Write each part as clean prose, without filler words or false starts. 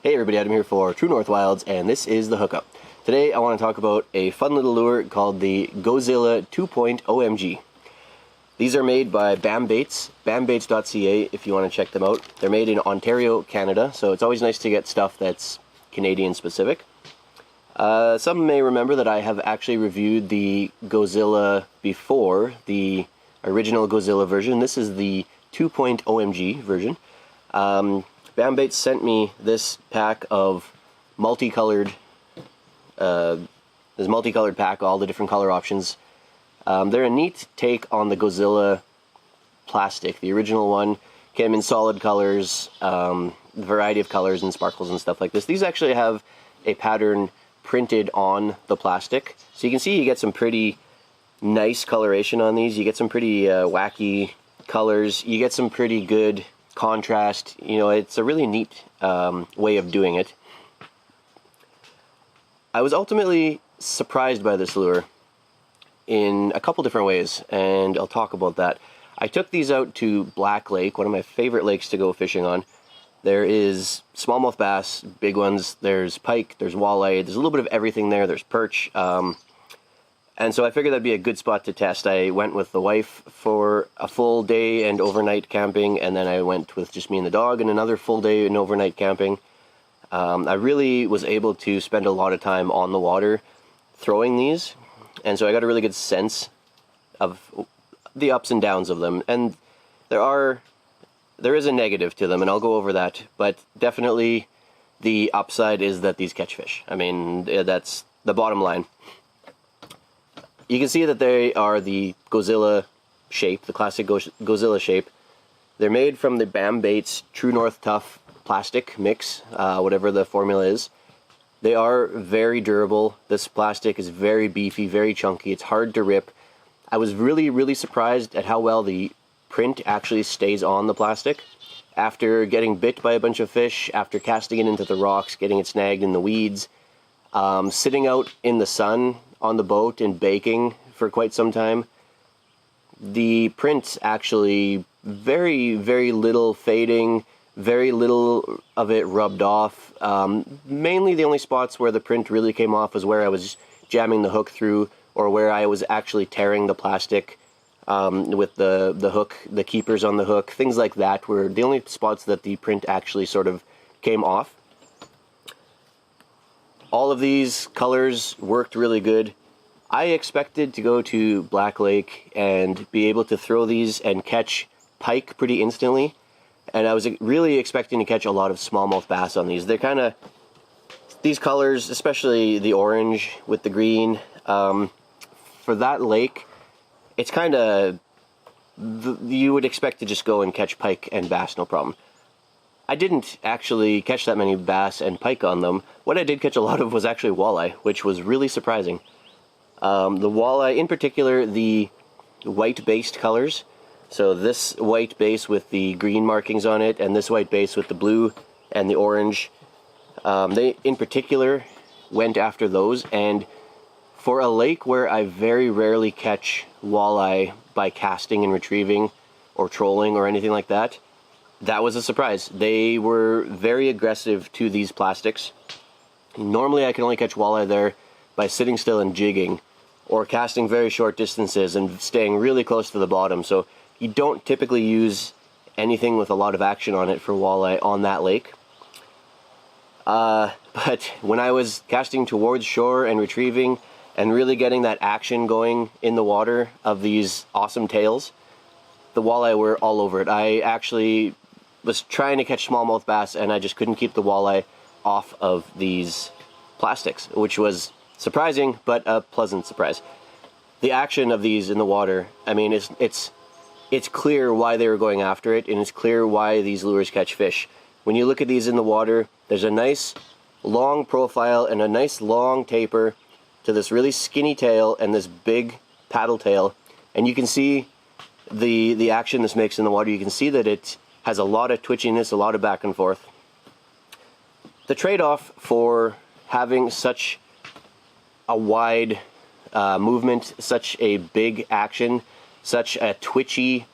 Hey everybody, Adam here for True North Wilds, and this is the Hookup. Today I want to talk about a fun little lure called the Gozilla 2.0 OMG. These are made by BAM Baits, bambaits.ca if you want to check them out. They're made in Ontario, Canada, so it's always nice to get stuff that's Canadian specific. Some may remember that I have actually reviewed the Gozilla before, the original Gozilla version. This is the 2.0 OMG version. BAM Baits sent me this pack of multicolored, this multicolored pack, all the different color options. They're a neat take on the Gozilla plastic. The original one came in solid colors, a variety of colors and sparkles and stuff like this. These actually have a pattern printed on the plastic. So you can see you get some pretty nice coloration on these. You get some pretty wacky colors. You get some pretty good contrast. You know, it's a really neat way of doing it. I was ultimately surprised by this lure in a couple different ways, and I'll talk about that. I took these out to Black Lake, one of my favorite lakes to go fishing on. There is smallmouth bass, big ones, there's pike, there's walleye, there's a little bit of everything there, there's perch. And so I figured that'd be a good spot to test. I went with the wife for a full day and overnight camping, and then I went with just me and the dog and another full day and overnight camping. I really was able to spend a lot of time on the water throwing these, and so I got a really good sense of the ups and downs of them. And there is a negative to them, and I'll go over that, but definitely the upside is that these catch fish. I mean, that's the bottom line. You can see that they are the Gozilla shape, the classic Gozilla shape. They're made from the BAM Baits True North Tough plastic mix, whatever the formula is. They are very durable. This plastic is very beefy, very chunky. It's hard to rip. I was really surprised at how well the print actually stays on the plastic. After getting bit by a bunch of fish, after casting it into the rocks, getting it snagged in the weeds, sitting out in the sun on the boat and baking for quite some time, the print's actually very little fading, very little of it rubbed off. Mainly the only spots where the print really came off was where I was jamming the hook through, or where I was actually tearing the plastic with the hook, the keepers on the hook, things like that were the only spots that the print actually sort of came off. All of these colors worked really good. I expected to go to Black Lake and be able to throw these and catch pike pretty instantly, and I was really expecting to catch a lot of smallmouth bass on these. They're kind of, these colors, especially the orange with the green, for that lake, it's kind of, you would expect to just go and catch pike and bass, no problem. I didn't actually catch that many bass and pike on them. What I did catch a lot of was actually walleye, which was really surprising. The walleye, in particular, the white-based colors. So this white base with the green markings on it, and this white base with the blue and the orange. They, in particular, went after those, and for a lake where I very rarely catch walleye by casting and retrieving or trolling or anything like that, that was a surprise. They were very aggressive to these plastics. Normally I can only catch walleye there by sitting still and jigging, or casting very short distances and staying really close to the bottom. So you don't typically use anything with a lot of action on it for walleye on that lake. But when I was casting towards shore and retrieving and really getting that action going in the water of these awesome tails, the walleye were all over it. I actually was trying to catch smallmouth bass, and I just couldn't keep the walleye off of these plastics, which was surprising, but a pleasant surprise. The action of these in the water, I mean, it's clear why they were going after it, and it's clear why these lures catch fish. When you look at these in the water, there's a nice long profile and a nice long taper to this really skinny tail and this big paddle tail, and you can see the action this makes in the water. You can see that it has a lot of twitchiness, a lot of back and forth. The trade-off for having such a wide movement, such a big action, such a twitchy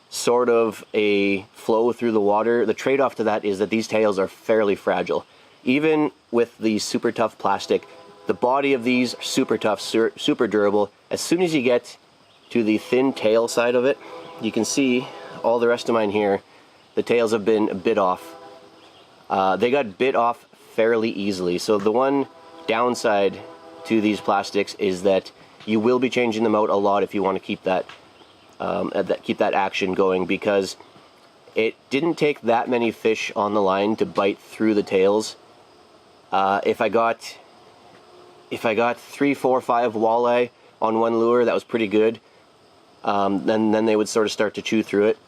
sort of a flow through the water, the trade-off to that is that these tails are fairly fragile. even with the super tough plastic, the body of these are super tough, super durable. As soon as you get to the thin tail side of it, you can see all the rest of mine here, the tails have been bit off. They got bit off fairly easily. So the one downside to these plastics is that you will be changing them out a lot if you want to keep that action going, because it didn't take that many fish on the line to bite through the tails. If I got 3, 4, 5 walleye on one lure, that was pretty good. Then they would sort of start to chew through it.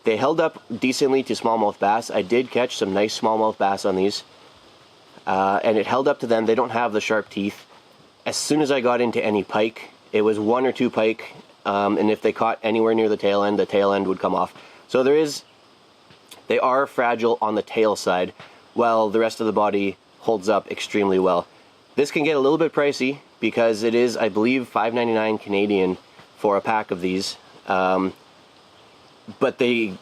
They held up decently to smallmouth bass. I did catch some nice smallmouth bass on these, and it held up to them. They don't have the sharp teeth. As soon as I got into any pike, it was 1 or 2 pike, and if they caught anywhere near the tail end would come off. So they are fragile on the tail side, while the rest of the body holds up extremely well. This can get a little bit pricey because it is, I believe, $5.99 Canadian for a pack of these. But they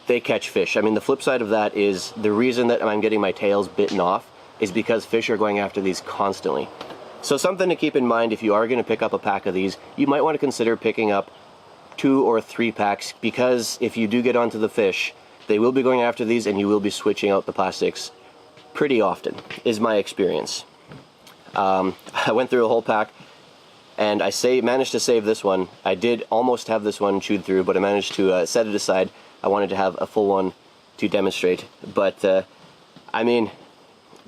catch fish. I mean, the flip side of that is the reason that I'm getting my tails bitten off is because fish are going after these constantly. So something to keep in mind if you are going to pick up a pack of these, you might want to consider picking up 2 or 3 packs, because if you do get onto the fish, they will be going after these and you will be switching out the plastics pretty often, is my experience. I went through a whole pack, and I managed to save this one. I did almost have this one chewed through, but I managed to set it aside. I wanted to have a full one to demonstrate. But, I mean,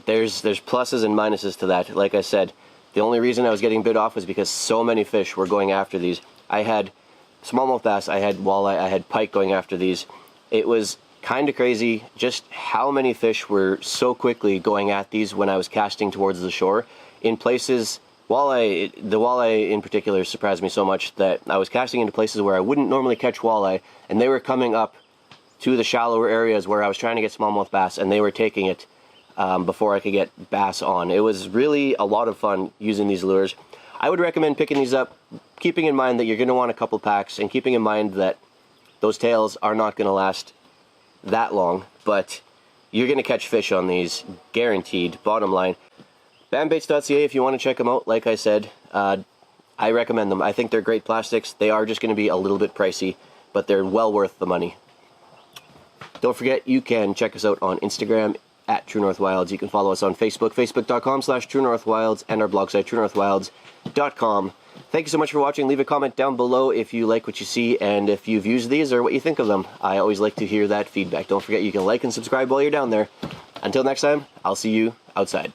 there's pluses and minuses to that. Like I said, the only reason I was getting bit off was because so many fish were going after these. I had smallmouth bass, I had walleye, I had pike going after these. It was kind of crazy just how many fish were so quickly going at these when I was casting towards the shore. In places, the walleye in particular surprised me so much that I was casting into places where I wouldn't normally catch walleye, and they were coming up to the shallower areas where I was trying to get smallmouth bass, and they were taking it before I could get bass on. It was really a lot of fun using these lures. I would recommend picking these up, keeping in mind that you're going to want a couple packs, and keeping in mind that those tails are not going to last that long, but you're going to catch fish on these, guaranteed, bottom line. Bambaits.ca if you want to check them out. Like I said, I recommend them. I think they're great plastics. They are just going to be a little bit pricey, but they're well worth the money. Don't forget, you can check us out on Instagram at True North Wilds. You can follow us on Facebook, facebook.com/TrueNorthWilds, and our blog site, TrueNorthWilds.com. Thank you so much for watching. Leave a comment down below if you like what you see and if you've used these or what you think of them. I always like to hear that feedback. Don't forget, you can like and subscribe while you're down there. Until next time, I'll see you outside.